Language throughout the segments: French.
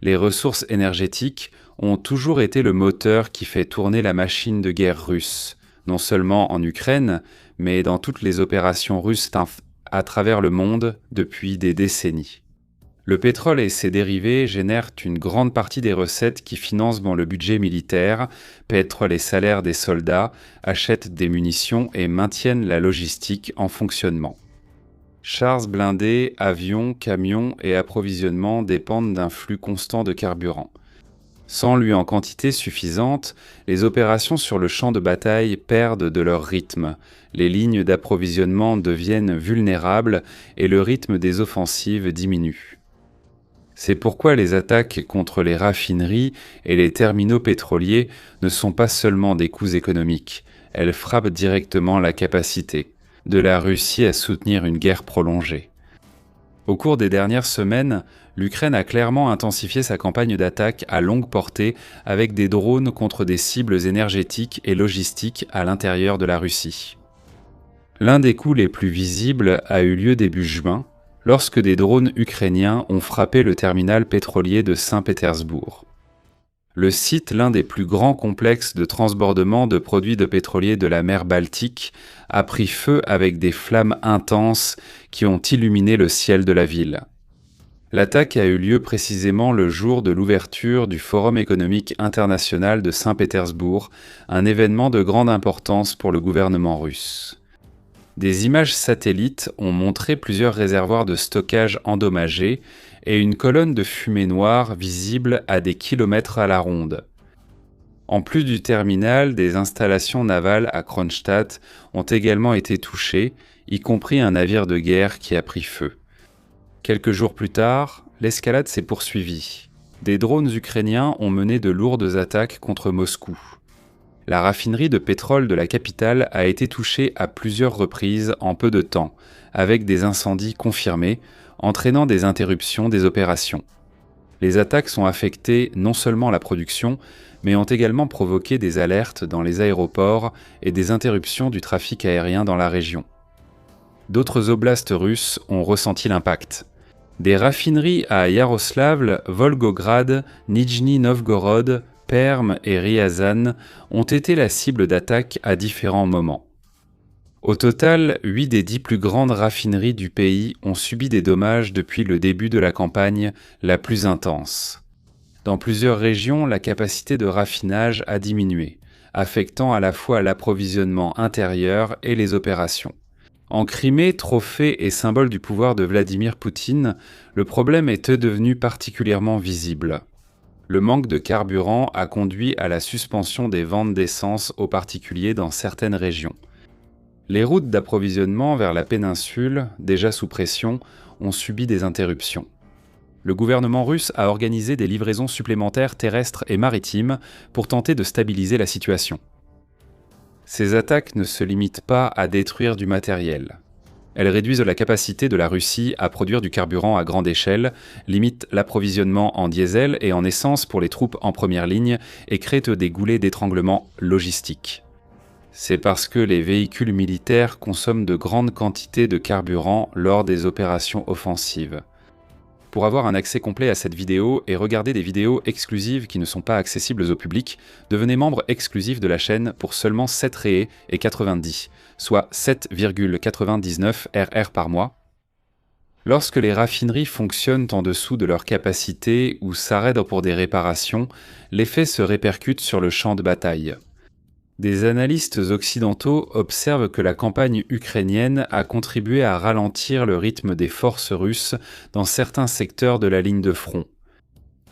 Les ressources énergétiques ont toujours été le moteur qui fait tourner la machine de guerre russe, non seulement en Ukraine, mais dans toutes les opérations russes à travers le monde depuis des décennies. Le pétrole et ses dérivés génèrent une grande partie des recettes qui financent le budget militaire, paient les salaires des soldats, achètent des munitions et maintiennent la logistique en fonctionnement. Chars blindés, avions, camions et approvisionnements dépendent d'un flux constant de carburant. Sans lui en quantité suffisante, les opérations sur le champ de bataille perdent de leur rythme, les lignes d'approvisionnement deviennent vulnérables et le rythme des offensives diminue. C'est pourquoi les attaques contre les raffineries et les terminaux pétroliers ne sont pas seulement des coûts économiques, elles frappent directement la capacité de la Russie à soutenir une guerre prolongée. Au cours des dernières semaines, l'Ukraine a clairement intensifié sa campagne d'attaque à longue portée avec des drones contre des cibles énergétiques et logistiques à l'intérieur de la Russie. L'un des coups les plus visibles a eu lieu début juin, lorsque des drones ukrainiens ont frappé le terminal pétrolier de Saint-Pétersbourg. Le site, l'un des plus grands complexes de transbordement de produits de pétrolier de la mer Baltique, a pris feu avec des flammes intenses qui ont illuminé le ciel de la ville. L'attaque a eu lieu précisément le jour de l'ouverture du Forum économique international de Saint-Pétersbourg, un événement de grande importance pour le gouvernement russe. Des images satellites ont montré plusieurs réservoirs de stockage endommagés et une colonne de fumée noire visible à des kilomètres à la ronde. En plus du terminal, des installations navales à Kronstadt ont également été touchées, y compris un navire de guerre qui a pris feu. Quelques jours plus tard, l'escalade s'est poursuivie. Des drones ukrainiens ont mené de lourdes attaques contre Moscou. La raffinerie de pétrole de la capitale a été touchée à plusieurs reprises en peu de temps, avec des incendies confirmés, entraînant des interruptions des opérations. Les attaques ont affecté non seulement la production, mais ont également provoqué des alertes dans les aéroports et des interruptions du trafic aérien dans la région. D'autres oblasts russes ont ressenti l'impact. Des raffineries à Yaroslavl, Volgograd, Nijni Novgorod, Perm et Ryazan ont été la cible d'attaques à différents moments. Au total, 8 des 10 plus grandes raffineries du pays ont subi des dommages depuis le début de la campagne la plus intense. Dans plusieurs régions, la capacité de raffinage a diminué, affectant à la fois l'approvisionnement intérieur et les opérations. En Crimée, trophée et symbole du pouvoir de Vladimir Poutine, le problème est devenu particulièrement visible. Le manque de carburant a conduit à la suspension des ventes d'essence aux particuliers dans certaines régions. Les routes d'approvisionnement vers la péninsule, déjà sous pression, ont subi des interruptions. Le gouvernement russe a organisé des livraisons supplémentaires terrestres et maritimes pour tenter de stabiliser la situation. Ces attaques ne se limitent pas à détruire du matériel. Elles réduisent la capacité de la Russie à produire du carburant à grande échelle, limitent l'approvisionnement en diesel et en essence pour les troupes en première ligne et créent des goulets d'étranglement logistiques. C'est parce que les véhicules militaires consomment de grandes quantités de carburant lors des opérations offensives. Pour avoir un accès complet à cette vidéo et regarder des vidéos exclusives qui ne sont pas accessibles au public, devenez membre exclusif de la chaîne pour seulement 7 raies et 90, soit 7,99 RR par mois. Lorsque les raffineries fonctionnent en dessous de leur capacité ou s'arrêtent pour des réparations, l'effet se répercute sur le champ de bataille. Des analystes occidentaux observent que la campagne ukrainienne a contribué à ralentir le rythme des forces russes dans certains secteurs de la ligne de front.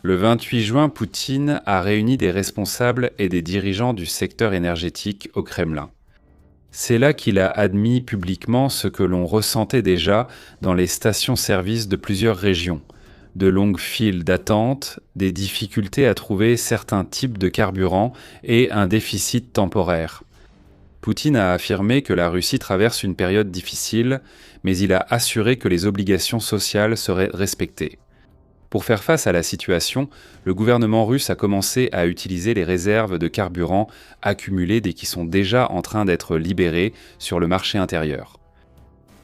Le 28 juin, Poutine a réuni des responsables et des dirigeants du secteur énergétique au Kremlin. C'est là qu'il a admis publiquement ce que l'on ressentait déjà dans les stations-service de plusieurs régions. De longues files d'attente, des difficultés à trouver certains types de carburant et un déficit temporaire. Poutine a affirmé que la Russie traverse une période difficile, mais il a assuré que les obligations sociales seraient respectées. Pour faire face à la situation, le gouvernement russe a commencé à utiliser les réserves de carburant accumulées et qui sont déjà en train d'être libérées sur le marché intérieur.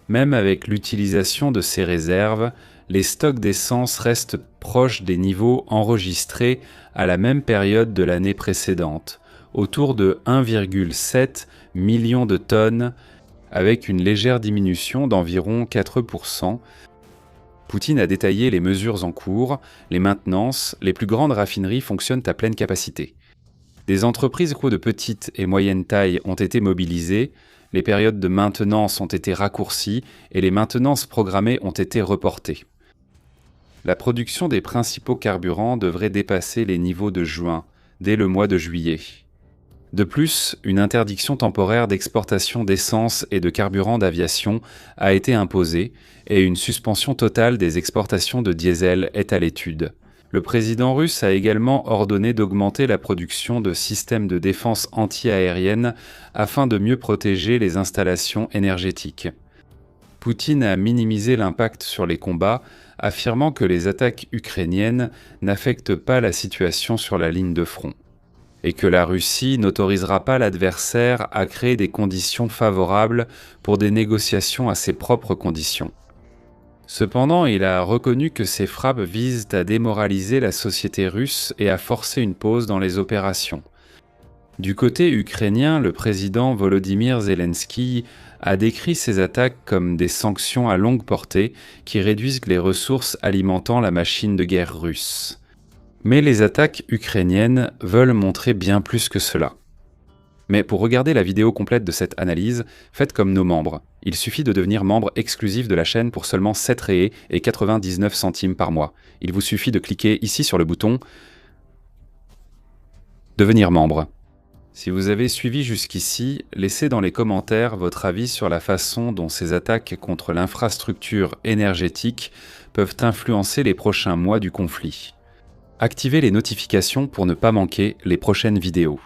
Même avec l'utilisation de ces réserves, les stocks d'essence restent proches des niveaux enregistrés à la même période de l'année précédente, autour de 1,7 million de tonnes, avec une légère diminution d'environ 4%. Poutine a détaillé les mesures en cours, les maintenances, les plus grandes raffineries fonctionnent à pleine capacité. Des entreprises de petite et moyenne taille ont été mobilisées, les périodes de maintenance ont été raccourcies et les maintenances programmées ont été reportées. La production des principaux carburants devrait dépasser les niveaux de juin, dès le mois de juillet. De plus, une interdiction temporaire d'exportation d'essence et de carburant d'aviation a été imposée et une suspension totale des exportations de diesel est à l'étude. Le président russe a également ordonné d'augmenter la production de systèmes de défense anti-aérienne afin de mieux protéger les installations énergétiques. Poutine a minimisé l'impact sur les combats, affirmant que les attaques ukrainiennes n'affectent pas la situation sur la ligne de front, et que la Russie n'autorisera pas l'adversaire à créer des conditions favorables pour des négociations à ses propres conditions. Cependant, il a reconnu que ces frappes visent à démoraliser la société russe et à forcer une pause dans les opérations. Du côté ukrainien, le président Volodymyr Zelensky a décrit ces attaques comme des sanctions à longue portée qui réduisent les ressources alimentant la machine de guerre russe. Mais les attaques ukrainiennes veulent montrer bien plus que cela. Mais pour regarder la vidéo complète de cette analyse, faites comme nos membres. Il suffit de devenir membre exclusif de la chaîne pour seulement 7 réés et 99 centimes par mois. Il vous suffit de cliquer ici sur le bouton « Devenir membre ». Si vous avez suivi jusqu'ici, laissez dans les commentaires votre avis sur la façon dont ces attaques contre l'infrastructure énergétique peuvent influencer les prochains mois du conflit. Activez les notifications pour ne pas manquer les prochaines vidéos.